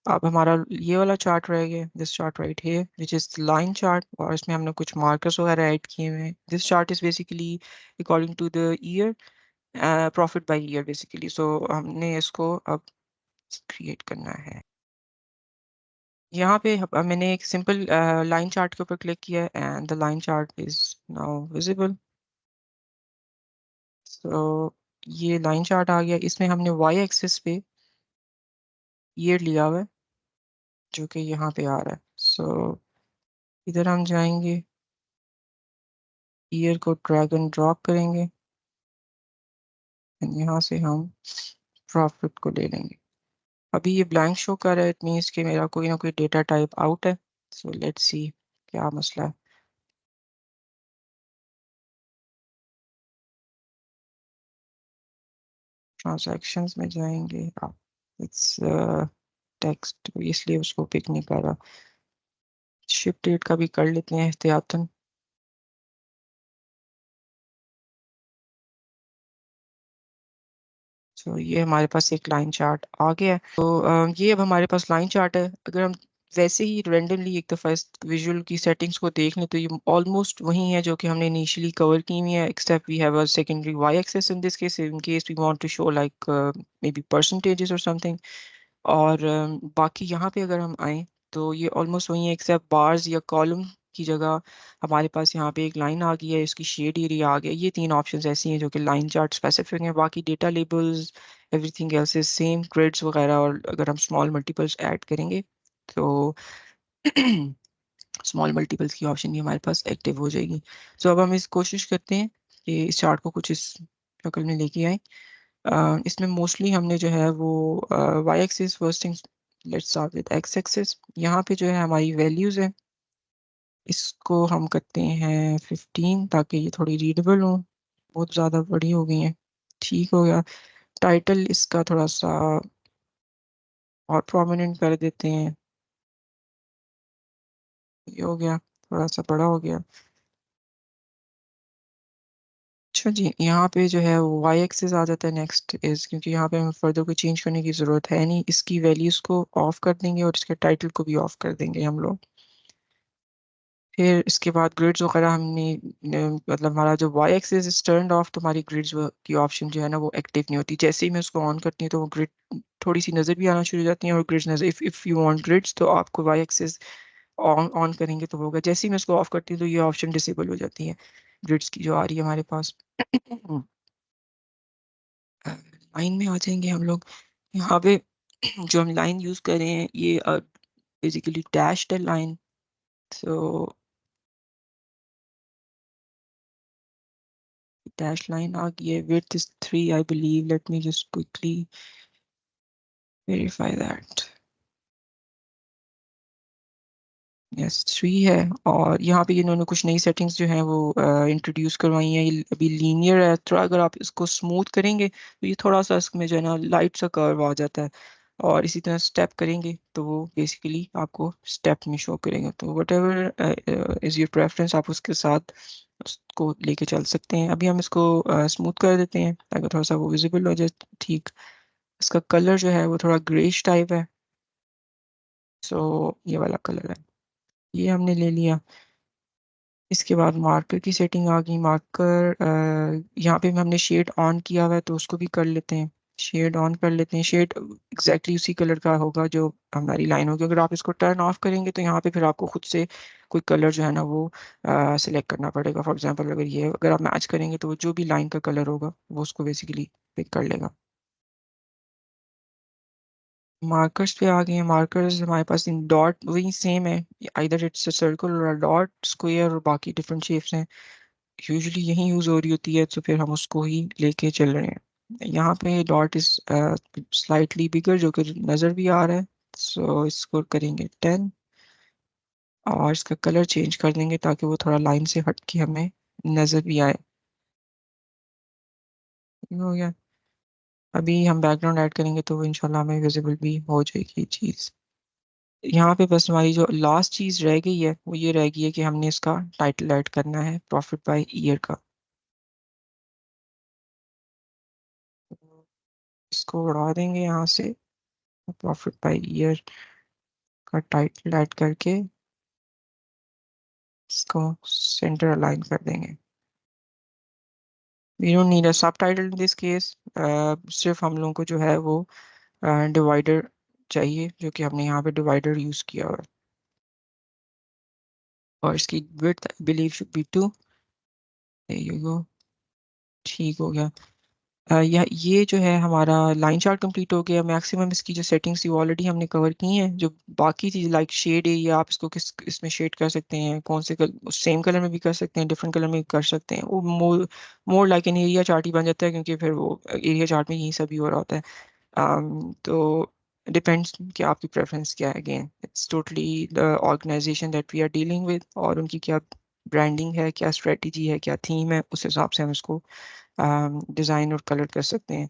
अब हमारा ये वाला चार्ट रह गया, दिस चार्ट राइट है विच इज लाइन चार्ट, और इसमें हमने कुछ मार्कर्स वगैरह ऐड किए हुए हैं. This chart is basically according to the year, profit by year basically. So हमने इसको अब क्रिएट करना है. यहाँ पे मैंने एक सिंपल लाइन चार्ट के ऊपर क्लिक किया and the line chart is now visible. So ये लाइन चार्ट आ गया. इसमें हमने वाई एक्सिस पे ईयर लिया हुआ है जो कि यहाँ पे आ रहा है. सो इधर हम जाएंगे, ईयर को ड्रैग एंड ड्रॉप करेंगे and यहाँ से हम प्रॉफिट को ले लेंगे. अभी ये ब्लैंक शो कर रहा है, इट मीन्स कि मेरा कोई ना कोई डेटा टाइप आउट है. सो लेट्स सी क्या मसला है. ट्रांजैक्शंस में जाएंगे, इट्स टेक्स्ट, इसलिए उसको पिक नहीं कर रहा. शिप डेट का भी कर लेते हैं एहतियातन. तो ये हमारे पास एक लाइन चार्ट आ गया है. तो ये अब हमारे पास लाइन चार्ट है. अगर हम वैसे ही रेंडमली एक दफ़ा इस विजुअल की सेटिंग्स को देख लें तो ये ऑलमोस्ट वही है जो कि हमने इनिशियली कवर की हुई है, except we have a secondary Y axis in this case, in case we want to show like maybe percentages और समथिंग. और बाकी यहाँ पे अगर हम आए तो ये ऑलमोस्ट वही है, एक्सेप्ट बार्स या कॉलम की जगह हमारे पास यहाँ पे एक लाइन आ गई है, इसकी शेड एरिया आ गया. ये तीन ऑप्शंस ऐसी हैं जो कि लाइन चार्ट स्पेसिफिक हैं. बाकी data labels, everything else is same, grids वगैरह. और अगर हम स्मॉल मल्टीपल्स ऐड करेंगे तो स्मॉल मल्टीपल्स की ऑप्शन भी हमारे पास एक्टिव हो जाएगी. सो अब हम इस कोशिश करते हैं कि इस चार्ट को कुछ इस शक्ल में लेके आए. इसमें मोस्टली हमने जो है वो Y axis first thing, let's start with X axis. यहाँ पे जो है हमारी वैल्यूज है, इसको हम करते हैं 15 ताकि ये थोड़ी रीडेबल हो. बहुत ज़्यादा बड़ी हो गई हैं. ठीक हो गया. टाइटल इसका थोड़ा सा और प्रोमिनेंट कर देते हैं. ये हो गया, थोड़ा सा बड़ा हो गया. अच्छा जी, यहाँ पे जो है वो वाई एक्सिस आ जाता है. नेक्स्ट इज, क्योंकि यहाँ पे हमें फर्दर कोई चेंज करने की ज़रूरत है नहीं, इसकी वैल्यूज़ को ऑफ कर देंगे और इसके टाइटल को भी ऑफ कर देंगे हम लोग. फिर इसके बाद ग्रिड्स वगैरह हमने मतलब हमारा जो Y axis is turned off, तो हमारी ग्रिड्स की ऑप्शन जो है ना वो एक्टिव नहीं होती. जैसे ही मैं उसको ऑन करती हूँ तो वो ग्रिड थोड़ी सी नज़र भी आना शुरू हो जाती हैं, और ग्रिड्स नज़र, इफ़ यू वांट ग्रिड्स तो आपको वाई एक्सिस ऑन ऑन करेंगे तो वो होगा. जैसे ही मैं उसको ऑफ करती हूँ तो ये ऑप्शन डिसेबल हो जाती है ग्रिड्स की जो आ रही है हमारे पास. लाइन में आ जाएंगे हम लोग. यहाँ पे जो हम लाइन यूज़ कर रहे हैं ये बेसिकली डैश्ड लाइन. सो dash line आ गई है. width is 3 I believe. Let me just quickly verify that. yes 3 है. और यहाँ पे इन्होंने कुछ नई सेटिंग्स जो हैं वो इंट्रोड्यूस करवाई हैं. ये अभी लीनियर है, थोड़ा अगर आप इसको स्मूथ करेंगे तो ये थोड़ा सा इसमें जो है ना लाइट सा कर्व आ जाता है. और इसी तरह स्टेप करेंगे तो वो बेसिकली आपको स्टेप में शो करेंगे. तो what ever is your preference, आप उसके साथ उसको लेके चल सकते हैं. अभी हम इसको स्मूथ कर देते हैं ताकि थोड़ा सा वो विजिबल हो जाए. ठीक. इसका कलर जो है वो थोड़ा ग्रेश टाइप है. सो ये वाला कलर है, ये हमने ले लिया. इसके बाद मार्कर की सेटिंग आ गई. मार्कर यहाँ पे हमने शेड ऑन किया हुआ है तो उसको भी कर लेते हैं. शेड ऑन कर लेते हैं. शेड एग्जैक्टली उसी कलर का होगा जो हमारी लाइन होगी. अगर आप इसको टर्न ऑफ करेंगे तो यहाँ पे फिर आपको खुद से कोई कलर जो है ना वो सिलेक्ट करना पड़ेगा. फॉर एग्जांपल अगर ये अगर आप मैच करेंगे तो वो जो भी लाइन का कलर होगा वो उसको बेसिकली पिक कर लेगा. मार्कर्स पे आ गए हैं. मार्कर्स हमारे पास इन डॉट वही सेम है, आइदर इट्स अ सर्कल और डॉट, स्क्वायर, और बाकी डिफरेंट शेप्स हैं. यूजुअली यही यूज़ हो रही होती है तो फिर हम उसको ही लेके चल रहे हैं. यहाँ पे डॉट इज स्लाइटली बिगर जो कि नज़र भी आ रहा है. सो इसको करेंगे 10 और इसका कलर चेंज कर देंगे ताकि वो थोड़ा लाइन से हट के हमें नज़र भी आए. ये हो गया. अभी हम बैकग्राउंड ऐड करेंगे तो वो इंशाल्लाह हमें विजिबल भी हो जाएगी चीज़. यहाँ पे बस हमारी जो लास्ट चीज़ रह गई है वो ये रह गई है कि हमने इसका टाइटल ऐड करना है प्रॉफिट बाय ईयर का. इसको उड़ा देंगे यहाँ से, प्रॉफिट बाय ईयर. का टाइटल ऐड करके इसको सेंटर अलाइन कर देंगे। We don't need a subtitle in this case, सिर्फ हम लोगों को जो है वो डिवाइडर चाहिए, जो कि हमने यहाँ पे डिवाइडर यूज किया हुआ है। और इसकी width I believe should be 2। You go, ठीक हो गया। या ये जो है हमारा लाइन चार्ट कंप्लीट हो गया। मैक्सिमम इसकी जो सेटिंग्स थी वो ऑलरेडी हमने कवर की हैं। जो बाकी चीज़ लाइक शेड एरिया, आप इसको किस इसमें शेड कर सकते हैं, कौन से सेम कलर में भी कर सकते हैं, डिफरेंट कलर में भी कर सकते हैं। वो more like an area chart ही बन जाता है, क्योंकि फिर वो एरिया चार्ट में यही सब ही हो रहा होता है। तो डिपेंड्स कि आपकी प्रेफरेंस क्या है। Again it's totally the organisation that we are dealing with, और उनकी क्या ब्रांडिंग है, क्या स्ट्रेटजी है, क्या थीम है, उस हिसाब से हम इसको डिज़ाइन और कलर कर सकते हैं।